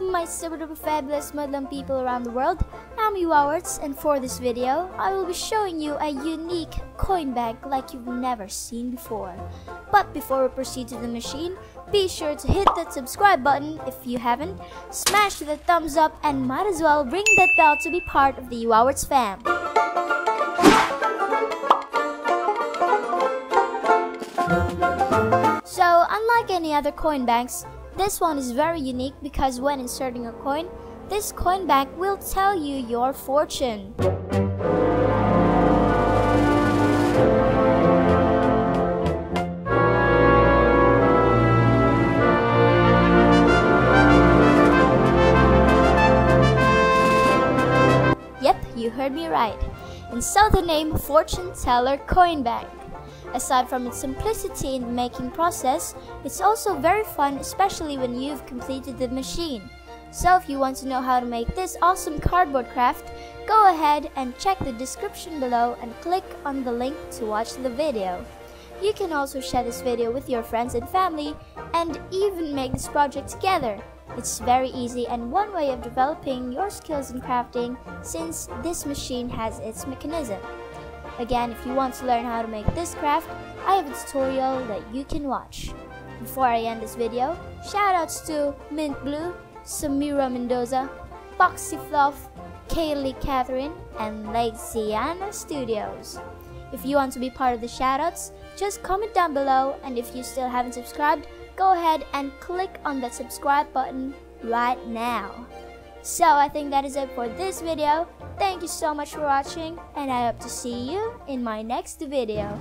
up, my super duper fabulous Muslim people around the world? I'm Yowawerts, and for this video, I will be showing you a unique coin bank like you've never seen before. But before we proceed to the machine, be sure to hit that subscribe button if you haven't, smash the thumbs up, and might as well ring that bell to be part of the Yowawerts fam. So, unlike any other coin banks, this one is very unique because when inserting a coin, this coin bank will tell you your fortune. Yep, you heard me right. And so the name Fortune Teller Coin Bank. Aside from its simplicity in the making process, it's also very fun, especially when you've completed the machine. So if you want to know how to make this awesome cardboard craft, go ahead and check the description below and click on the link to watch the video. You can also share this video with your friends and family and even make this project together. It's very easy and one way of developing your skills in crafting since this machine has its mechanism. Again, if you want to learn how to make this craft, I have a tutorial that you can watch. Before I end this video, shoutouts to Mint Blue, Samira Mendoza, Foxy Fluff, Kaylee Catherine, and Lexiana Studios. If you want to be part of the shoutouts, just comment down below, and if you still haven't subscribed, go ahead and click on that subscribe button right now. So I think that is it for this video. Thank you so much for watching, and I hope to see you in my next video.